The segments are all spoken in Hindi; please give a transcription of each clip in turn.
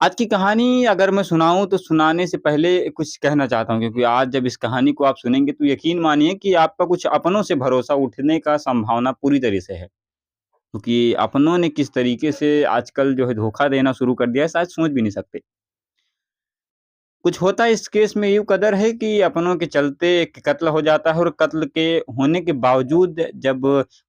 आज की कहानी अगर मैं सुनाऊँ तो सुनाने से पहले कुछ कहना चाहता हूँ क्योंकि आज जब इस कहानी को आप सुनेंगे तो यकीन मानिए कि आपका कुछ अपनों से भरोसा उठने का संभावना पूरी तरह से है। क्योंकि अपनों ने किस तरीके से आजकल जो है धोखा देना शुरू कर दिया है शायद सोच भी नहीं सकते। कुछ होता है इस केस में यूँ कदर है कि अपनों के चलते एक कत्ल हो जाता है और कत्ल के होने के बावजूद जब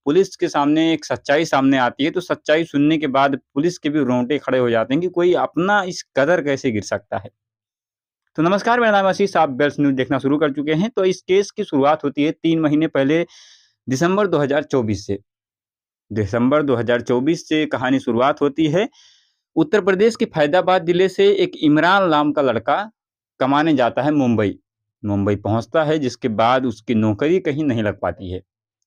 पुलिस के सामने एक सच्चाई सामने आती है, तो सच्चाई सुनने के बाद पुलिस के भी रोंगटे खड़े हो जाते हैं कि कोई अपना इस कदर कैसे गिर सकता है। तो नमस्कार, मेरा नाम है आशीष, आप बेल्स न्यूज़ देखना शुरू कर चुके हैं। तो इस केस की शुरुआत होती है 3 महीने पहले दिसंबर 2024 से। दिसंबर 2024 से कहानी शुरुआत होती है। उत्तर प्रदेश के फैज़ाबाद जिले से एक इमरान नाम का लड़का कमाने जाता है मुंबई। मुंबई पहुँचता है जिसके बाद उसकी नौकरी कहीं नहीं लग पाती है।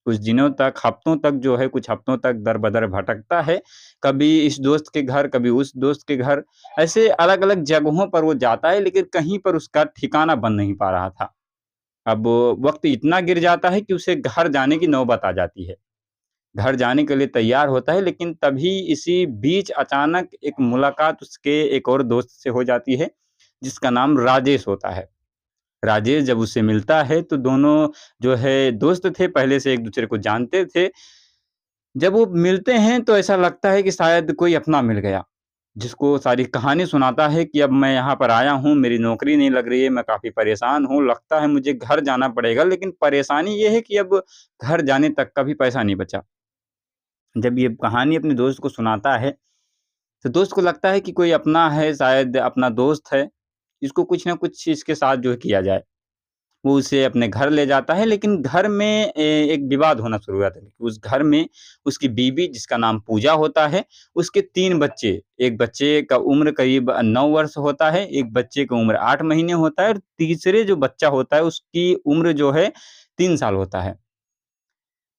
कुछ दिनों तक, हफ्तों तक जो है कुछ हफ्तों तक दर-बदर भटकता है। कभी इस दोस्त के घर, कभी उस दोस्त के घर, ऐसे अलग-अलग जगहों पर वो जाता है लेकिन कहीं पर उसका ठिकाना बन नहीं पा रहा था। अब वक़्त इतना गिर जाता है कि उसे घर जाने की नौबत आ जाती है। घर जाने के लिए तैयार होता है लेकिन तभी इसी बीच अचानक एक मुलाकात उसके एक और दोस्त से हो जाती है, जिसका नाम राजेश होता है। राजेश जब उससे मिलता है तो दोनों जो है दोस्त थे, पहले से एक-दूसरे को जानते थे। जब वो मिलते हैं तो ऐसा लगता है कि शायद कोई अपना मिल गया, जिसको सारी कहानी सुनाता है कि अब मैं यहाँ पर आया हूँ, मेरी नौकरी नहीं लग रही है, मैं काफ़ी परेशान हूँ, लगता है मुझे घर जाना पड़ेगा लेकिन परेशानी ये है कि अब घर जाने तक का भी पैसा नहीं बचा। जब ये कहानी अपने दोस्त को सुनाता है, तो दोस्त को लगता है कि कोई अपना है, शायद अपना दोस्त है, इसको कुछ न कुछ इसके साथ जो है किया जाए। वो उसे अपने घर ले जाता है लेकिन घर में एक विवाद होना शुरू हो जाता है। उस घर में उसकी बीवी जिसका नाम पूजा होता है, उसके 3 बच्चे, एक बच्चे का उम्र करीब 9 वर्ष होता है, एक बच्चे का उम्र 8 महीने होता है और तीसरे जो बच्चा होता है उसकी उम्र जो है 3 साल होता है।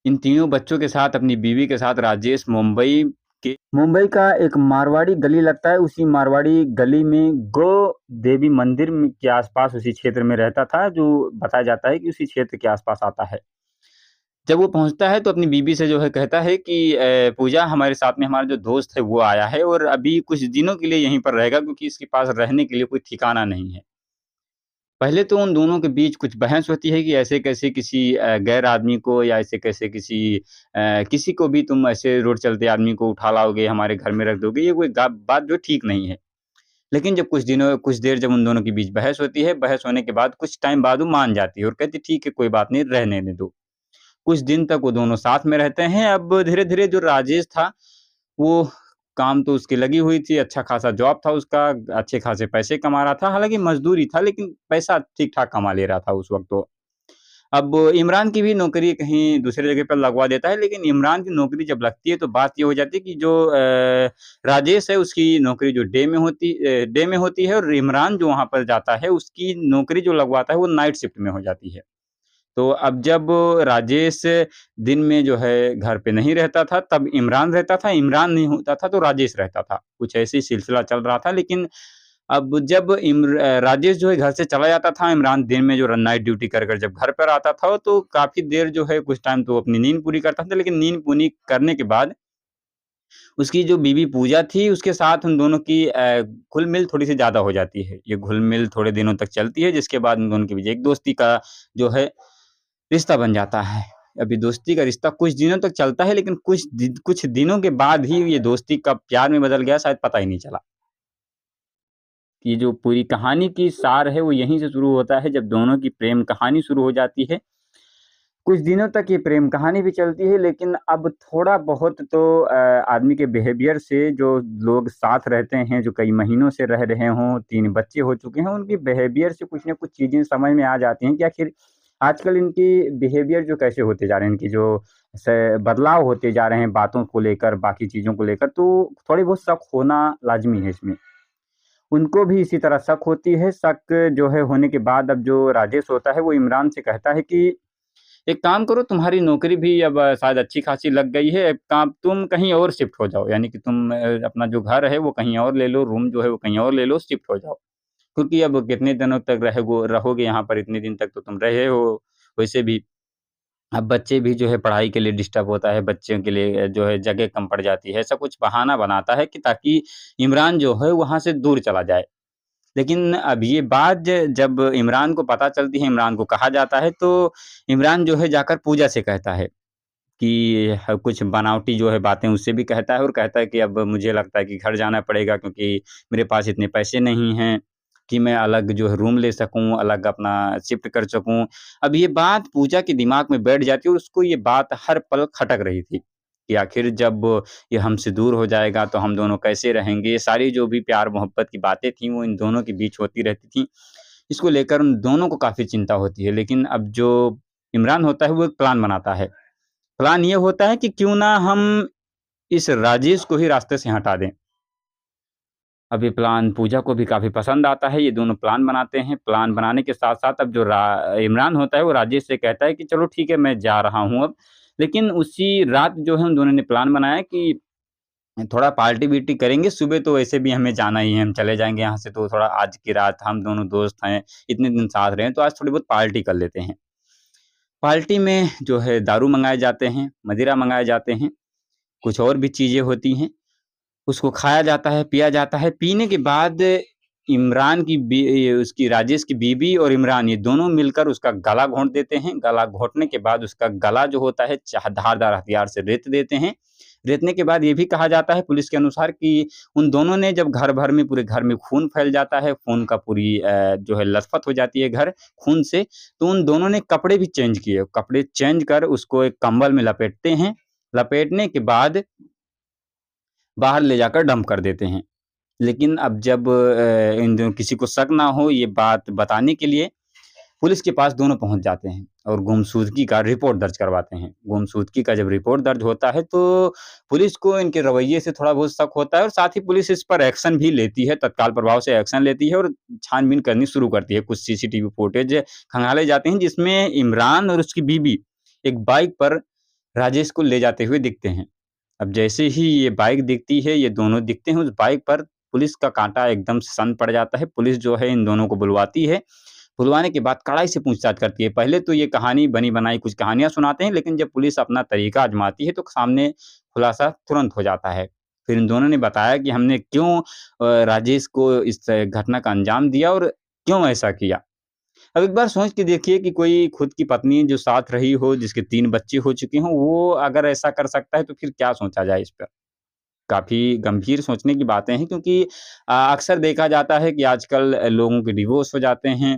इन तीनों बच्चों के साथ अपनी बीवी के साथ राजेश मुंबई का एक मारवाड़ी गली लगता है, उसी मारवाड़ी गली में गो देवी मंदिर के आसपास उसी क्षेत्र में रहता था, जो बताया जाता है कि उसी क्षेत्र के आसपास आता है। जब वो पहुँचता है तो अपनी बीवी से जो है कहता है कि पूजा, हमारे साथ में हमारा जो दोस्त है वो आया है और अभी कुछ दिनों के लिए यहीं पर रहेगा क्योंकि इसके पास रहने के लिए कोई ठिकाना नहीं है। पहले तो उन दोनों के बीच कुछ बहस होती है कि ऐसे कैसे किसी गैर आदमी को या ऐसे कैसे किसी को भी तुम ऐसे रोड चलते आदमी को उठा लाओगे, हमारे घर में रख दोगे, ये कोई गा बात जो ठीक नहीं है। लेकिन जब कुछ देर जब उन दोनों के बीच बहस होती है, बहस होने के बाद कुछ टाइम बाद वो मान जाती है और कहती है ठीक है, कोई बात नहीं, रहने दे दो। कुछ दिन तक वो दोनों साथ में रहते हैं। अब धीरे-धीरे जो राजेश था, वो काम तो उसकी लगी हुई थी, अच्छा खासा जॉब था उसका, अच्छे खासे पैसे कमा रहा था, हालाँकि मज़दूरी था लेकिन पैसा ठीक-ठाक कमा ले रहा था उस वक़्त तो। अब इमरान की भी नौकरी कहीं दूसरी जगह पर लगवा देता है, लेकिन इमरान की नौकरी जब लगती है तो बात ये हो जाती है कि जो राजेश है उसकी नौकरी जो डे में होती है और इमरान जो वहाँ पर जाता है उसकी नौकरी जो लगवाता है वो नाइट शिफ्ट में हो जाती है। तो अब जब राजेश दिन में जो है घर पे नहीं रहता था, तब इमरान रहता था, इमरान नहीं होता था तो राजेश रहता था। कुछ ऐसे ही सिलसिला चल रहा था लेकिन अब जब राजेश जो है घर से चला जाता था, इमरान दिन में जो नाइट ड्यूटी कर कर जब घर पर आता था तो काफ़ी देर जो है कुछ टाइम तो अपनी नींद पूरी करता था, लेकिन नींद पूरी करने के बाद उसकी जो बीवी पूजा थी, उसके साथ उन दोनों की घुल-मिल थोड़ी-सी ज़्यादा हो जाती है। ये घुल-मिल थोड़े दिनों तक चलती है, जिसके बाद उन दोनों के बीच एक दोस्ती का जो है रिश्ता बन जाता है। अभी दोस्ती का रिश्ता कुछ दिनों तक चलता है लेकिन कुछ दिनों के बाद ही ये दोस्ती कब प्यार में बदल गया शायद पता ही नहीं चला। ये जो पूरी कहानी की सार है वो यहीं से शुरू होता है जब दोनों की प्रेम कहानी शुरू हो जाती है। कुछ दिनों तक ये प्रेम कहानी भी चलती है लेकिन अब थोड़ा बहुत तो आदमी के बिहेवियर से जो लोग साथ रहते हैं, जो कई महीनों से रह रहे हों, 3 बच्चे हो चुके हैं, उनके बिहेवियर से कुछ न कुछ चीज़ें समझ में आ जाती हैं कि आखिर आजकल इनकी बिहेवियर जो कैसे होते जा रहे हैं, इनकी जो बदलाव होते जा रहे हैं बातों को लेकर, बाकी चीज़ों को लेकर, तो थोड़ी बहुत शक होना लाज़मी है इसमें। उनको भी इसी तरह शक होती है, शक जो है होने के बाद अब जो राजेश होता है वो इमरान से कहता है कि एक काम करो, तुम्हारी नौकरी भी अब शायद अच्छी खासी लग गई है, एक काम तुम कहीं और शिफ्ट हो जाओ, यानी कि तुम अपना जो घर है वो कहीं और ले लो, रूम जो है वो कहीं और ले लो, शिफ्ट हो जाओ। क्योंकि अब कितने दिनों तक रहोगे यहाँ पर, इतने दिन तक तो तुम रहे हो वैसे भी। अब बच्चे भी जो है पढ़ाई के लिए डिस्टर्ब होता है, बच्चों के लिए जो है जगह कम पड़ जाती है, ऐसा कुछ बहाना बनाता है कि ताकि इमरान जो है वहाँ से दूर चला जाए। लेकिन अब ये बात जब इमरान को पता चलती है, इमरान को कहा जाता है, तो इमरान जो है जाकर पूजा से कहता है कि कुछ बनावटी जो है बातें उससे भी कहता है और कहता है कि अब मुझे लगता है कि घर जाना पड़ेगा क्योंकि मेरे पास इतने पैसे नहीं हैं कि मैं अलग जो है रूम ले सकूँ, अलग अपना शिफ्ट कर सकूँ। अब ये बात पूजा के दिमाग में बैठ जाती है और उसको ये बात हर पल खटक रही थी कि आखिर जब ये हमसे दूर हो जाएगा तो हम दोनों कैसे रहेंगे? ये सारी जो भी प्यार-मोहब्बत की बातें थी वो इन दोनों के बीच होती रहती थी। इसको लेकर उन दोनों को काफ़ी चिंता होती है। लेकिन अब जो इमरान होता है वो एक प्लान बनाता है। प्लान ये होता है कि क्यों ना हम इस राजेश को ही रास्ते से हटा दें। अब ये प्लान पूजा को भी काफ़ी पसंद आता है, ये दोनों प्लान बनाते हैं। प्लान बनाने के साथ-साथ अब जो रा इमरान होता है वो राजेश से कहता है कि चलो ठीक है मैं जा रहा हूँ अब। लेकिन उसी रात जो है उन दोनों ने प्लान बनाया कि थोड़ा पार्टी-वार्टी करेंगे, सुबह तो वैसे भी हमें जाना ही है, हम चले जाएँगे यहाँ से तो थोड़ा आज की रात हम दोनों दोस्त हैं, इतने दिन साथ रहे हैं तो आज थोड़ी बहुत पार्टी कर लेते हैं। पार्टी में जो है दारू मँगाए जाते हैं, मदिरा मँगाए जाते हैं, कुछ और भी चीज़ें होती हैं। उसको खाया जाता है, पिया जाता है। पीने के बाद इमरान की बी ये उसकी राजेश की बीवी और इमरान ये दोनों मिलकर उसका गला घोंट देते हैं। गला घोंटने के बाद उसका गला जो होता है चाह धारदार हथियार से रेत देते हैं। रेतने के बाद ये भी कहा जाता है पुलिस के अनुसार कि उन दोनों ने जब घर भर में पूरे घर में खून फैल जाता है, खून का पूरी जो है लथपथ हो जाती है घर खून से, तो उन दोनों ने कपड़े भी चेंज किए। कपड़े चेंज कर उसको एक कंबल में लपेटते हैं। लपेटने के बाद बाहर ले जाकर डंप कर देते हैं। लेकिन अब जब इन दोनों किसी को शक ना हो ये बात बताने के लिए पुलिस के पास दोनों पहुँच जाते हैं और गुमशुदगी का रिपोर्ट दर्ज करवाते हैं। गुमशुदगी का जब रिपोर्ट दर्ज होता है तो पुलिस को इनके रवैये से थोड़ा बहुत शक होता है और साथ ही पुलिस इस पर एक्शन भी लेती है, तत्काल प्रभाव से एक्शन लेती है और छानबीन करनी शुरू करती है। कुछ सीसीटीवी फुटेज खंगाले जाते हैं जिसमें इमरान और उसकी बीवी एक बाइक पर राजेश को ले जाते हुए दिखते हैं। अब जैसे ही ये बाइक दिखती है, ये दोनों दिखते हैं उस बाइक पर, पुलिस का काँटा एकदम से सन पड़ जाता है। पुलिस जो है इन दोनों को बुलवाती है। बुलवाने के बाद कड़ाई से पूछताछ करती है। पहले तो ये कहानी बनी-बनाई कुछ कहानियाँ सुनाते हैं, लेकिन जब पुलिस अपना तरीका आज़माती है, तो सामने खुलासा तुरंत हो जाता है। फिर इन दोनों ने बताया कि हमने क्यों राजेश को इस घटना का अंजाम दिया और क्यों ऐसा किया। अब एक बार सोच के देखिए कि कोई खुद की पत्नी जो साथ रही हो, जिसके 3 बच्चे हो चुके हों, वो अगर ऐसा कर सकता है, तो फिर क्या सोचा जाए इस पर? काफ़ी गंभीर सोचने की बातें हैं क्योंकि अक्सर देखा जाता है कि आजकल लोगों के डिवोर्स हो जाते हैं।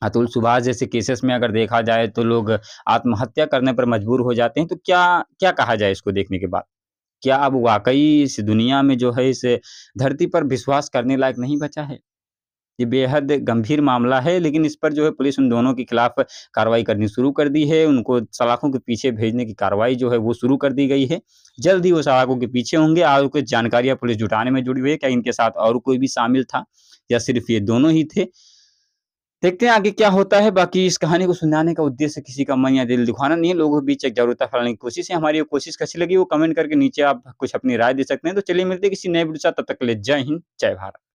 अतुल सुभाष जैसे केसेस में अगर देखा जाए तो लोग आत्महत्या करने पर मजबूर हो जाते हैं। तो क्या क्या कहा जाए इसको देखने के बाद? क्या अब वाक़ई इस दुनिया में जो है इस धरती पर विश्वास करने लायक नहीं बचा है? ये बेहद गंभीर मामला है, लेकिन इस पर जो है पुलिस उन दोनों के खिलाफ कार्रवाई करनी शुरू कर दी है। उनको सलाखों के पीछे भेजने की कार्रवाई जो है वो शुरू कर दी गई है। जल्द ही वो सलाखों के पीछे होंगे। आगे कुछ जानकारियाँ पुलिस जुटाने में जुटी हुई है। क्या इनके साथ और कोई भी शामिल था या सिर्फ़ ये दोनों ही थे? देखते हैं आगे क्या होता है। बाकी इस कहानी को सुनाने का उद्देश्य किसी का मन या दिल दुखाना नहीं है, लोगों के बीच एक जागरूकता फैलाने की कोशिश है। हमारी ये कोशिश कैसी लगी वो कमेंट करके नीचे आप कुछ अपनी राय दे सकते हैं। तो चलिए मिलते हैं किसी नए वीडियो के साथ, तब तक के लिए जय हिंद, जय भारत।